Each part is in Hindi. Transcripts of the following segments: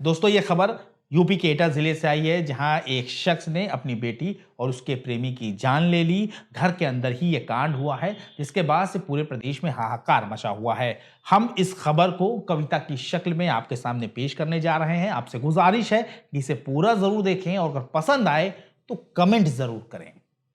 दोस्तों ये खबर यूपी के एटा जिले से आई है, जहां एक शख्स ने अपनी बेटी और उसके प्रेमी की जान ले ली। घर के अंदर ही ये कांड हुआ है, जिसके बाद से पूरे प्रदेश में हाहाकार मचा हुआ है। हम इस खबर को कविता की शक्ल में आपके सामने पेश करने जा रहे हैं। आपसे गुजारिश है कि इसे पूरा जरूर देखें और अगर पसंद आए तो कमेंट जरूर करें।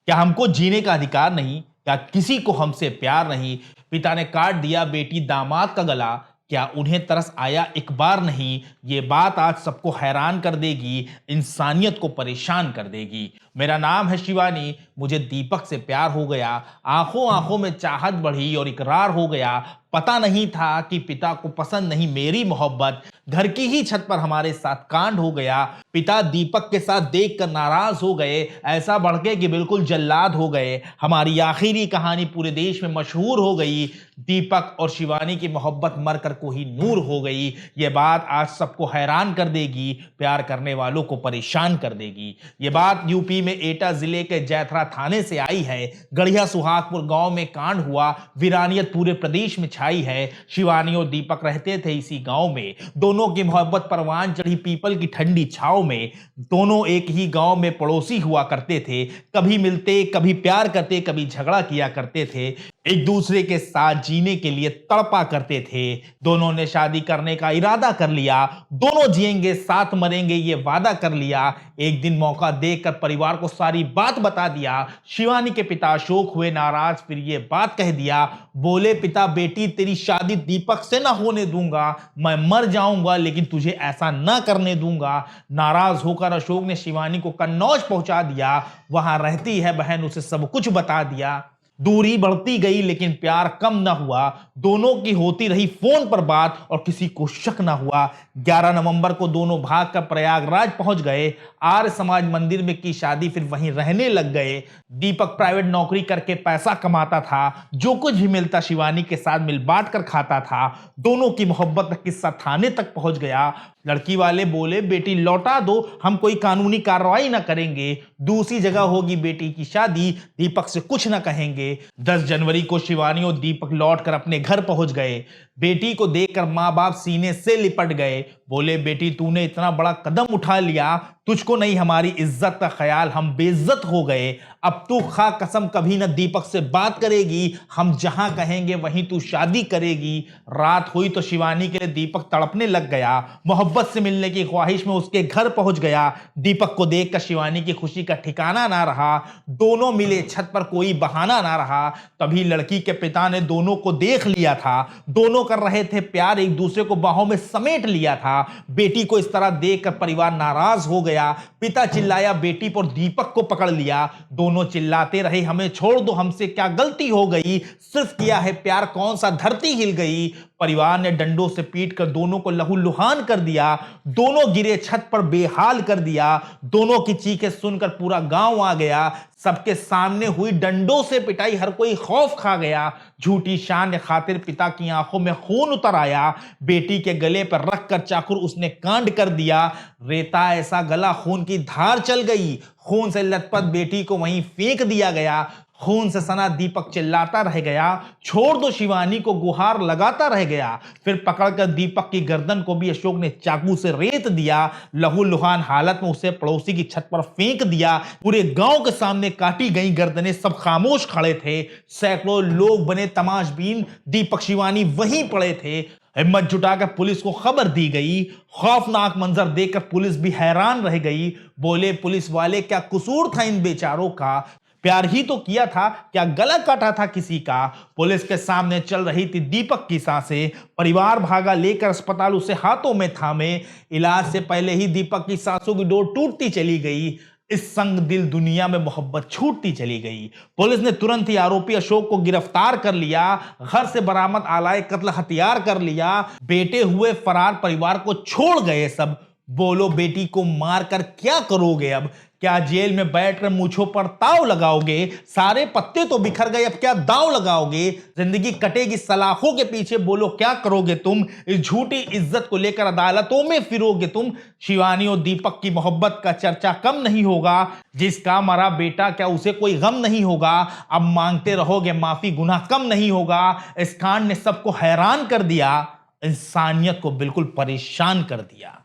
क्या हमको जीने का अधिकार नहीं? क्या किसी को हमसे प्यार नहीं? पिता ने काट दिया बेटी दामाद का गला, क्या उन्हें तरस आया एक बार नहीं? ये बात आज सबको हैरान कर देगी, इंसानियत को परेशान कर देगी। मेरा नाम है शिवानी, मुझे दीपक से प्यार हो गया, आंखों आंखों में चाहत बढ़ी और इकरार हो गया। पता नहीं था कि पिता को पसंद नहीं मेरी मोहब्बत। घर की ही छत पर हमारे साथ कांड हो गया। पिता दीपक के साथ देखकर नाराज हो गए, ऐसा भड़के कि बिल्कुल जल्लाद हो गए। हमारी आखिरी कहानी पूरे देश में मशहूर हो गई। दीपक और शिवानी की मोहब्बत मरकर कोही नूर हो गई। ये बात आज सबको हैरान कर देगी, प्यार करने वालों को परेशान कर देगी। ये बात यूपी में एटा जिले के जैथरा थाने से आई है। गढ़िया सुहागपुर गांव में कांड हुआ, वीरानियत पूरे प्रदेश में छाई है। शिवानी और दीपक रहते थे इसी गांव में। दोनों की मोहब्बत परवान चढ़ी पीपल की ठंडी छाव में। दोनों एक ही गांव में पड़ोसी हुआ करते थे। कभी मिलते, कभी प्यार करते, कभी झगड़ा किया करते थे। एक दूसरे के साथ जीने के लिए तड़पा करते थे। दोनों ने शादी करने का इरादा कर लिया। दोनों जिएंगे, साथ मरेंगे, ये वादा कर लिया। एक दिन मौका देखकर परिवार को सारी बात बता दिया। शिवानी के पिता अशोक हुए नाराज, फिर ये बात कह दिया। बोले, पिता बेटी तेरी शादी दीपक से ना होने दूंगा, मैं मर जाऊंगा लेकिन तुझे ऐसा ना करने दूंगा। नाराज होकर अशोक ने शिवानी को कन्नौज पहुंचा दिया। वहां रहती है बहन, उसे सब कुछ बता दिया। दूरी बढ़ती गई लेकिन प्यार कम ना हुआ। दोनों की होती रही फोन पर बात और किसी को शक ना हुआ। 11 नवंबर को दोनों भागकर प्रयागराज पहुंच गए। आर्य समाज मंदिर में की शादी, फिर वहीं रहने लग गए। दीपक प्राइवेट नौकरी करके पैसा कमाता था, जो कुछ भी मिलता शिवानी के साथ मिल बांट कर खाता था। दोनों की मोहब्बत का किस्सा थाने तक पहुंच गया। लड़की वाले बोले, बेटी लौटा दो, हम कोई कानूनी कार्रवाई ना करेंगे, दूसरी जगह होगी बेटी की शादी, दीपक से कुछ ना कहेंगे। 10 जनवरी को शिवानी और दीपक लौटकर अपने घर पहुंच गए। बेटी को देखकर मां बाप सीने से लिपट गए। बोले, बेटी तूने इतना बड़ा कदम उठा लिया, तुझको नहीं हमारी इज्जत का ख्याल, हम बेइज्जत हो गए। अब तू खा कसम कभी ना दीपक से बात करेगी, हम जहां कहेंगे वहीं तू शादी करेगी। रात हुई तो शिवानी के लिए दीपक तड़पने लग गया। मोहब्बत से मिलने की ख्वाहिश में उसके घर पहुंच गया। दीपक को देखकर शिवानी की खुशी का ठिकाना ना रहा। दोनों मिले, छत पर कोई बहाना ना रहा। तभी लड़की के पिता ने दोनों को देख लिया था। दोनों कर रहे थे प्यार, एक दूसरे को बाहों में समेट लिया था। बेटी को इस तरह देखकर परिवार नाराज हो गया। पिता चिल्लाया बेटी पर, दीपक को पकड़ लिया। दोनों चिल्लाते रहे, हमें छोड़ दो, हमसे क्या गलती हो गई, सिर्फ किया है प्यार, कौन सा धरती हिल गई। परिवार ने डंडों से पीटकर दोनों को लहूलुहान कर दिया। दोनों गिरे, छत पर बेहाल कर दिया। दोनों की चीखें सुनकर पूरा गांव आ गया। सबके सामने हुई डंडों से पिटाई, हर कोई खौफ खा गया। झूठी शान के खातिर पिता की आंखों में खून उतर आया। बेटी के गले पर रखकर चाकुर उसने कांड कर दिया। रेता ऐसा गला, खून की धार चल गई। खून से लथपथ बेटी को वहीं फेंक दिया गया। खून से सना दीपक चिल्लाता रह गया, छोड़ दो शिवानी को गुहार लगाता रह गया। फिर पकड़कर दीपक की गर्दन को भी अशोक ने चाकू से रेत दिया। लहूलुहान हालत में उसे पड़ोसी की छत पर फेंक दिया। पूरे गांव के सामने काटी गई गर्दनें, सब खामोश खड़े थे। सैकड़ों लोग बने तमाशबीन, दीपक शिवानी वहीं पड़े थे। हिम्मत जुटाकर पुलिस को खबर दी गई। खौफनाक मंजर देखकर पुलिस भी हैरान रह गई। बोले, पुलिस वाले क्या कसूर था इन बेचारों का, प्यार ही तो किया था, क्या गला काटा था किसी का। पुलिस के सामने चल रही थी दीपक की सांसें। परिवार भागा लेकर अस्पताल, उसे हाथों में थामे। इलाज से पहले ही दीपक की सांसों की डोर टूटती चली गई। इस संग दिल दुनिया में मोहब्बत छूटती चली गई। पुलिस ने तुरंत ही आरोपी अशोक को गिरफ्तार कर लिया। घर से बरामद आलाए कत्ल हथियार कर लिया। बेटे हुए फरार, परिवार को छोड़ गए सब। बोलो, बेटी को मारकर क्या करोगे अब? क्या जेल में बैठकर मूंछों पर ताव लगाओगे? सारे पत्ते तो बिखर गए, अब क्या दांव लगाओगे? जिंदगी कटेगी सलाखों के पीछे, बोलो क्या करोगे तुम? इस झूठी इज्जत को लेकर अदालतों में फिरोगे तुम? शिवानी और दीपक की मोहब्बत का चर्चा कम नहीं होगा। जिसका मरा बेटा, क्या उसे कोई गम नहीं होगा? अब मांगते रहोगे माफी, गुनाह कम नहीं होगा। इस कांड ने सबको हैरान कर दिया, इंसानियत को बिल्कुल परेशान कर दिया।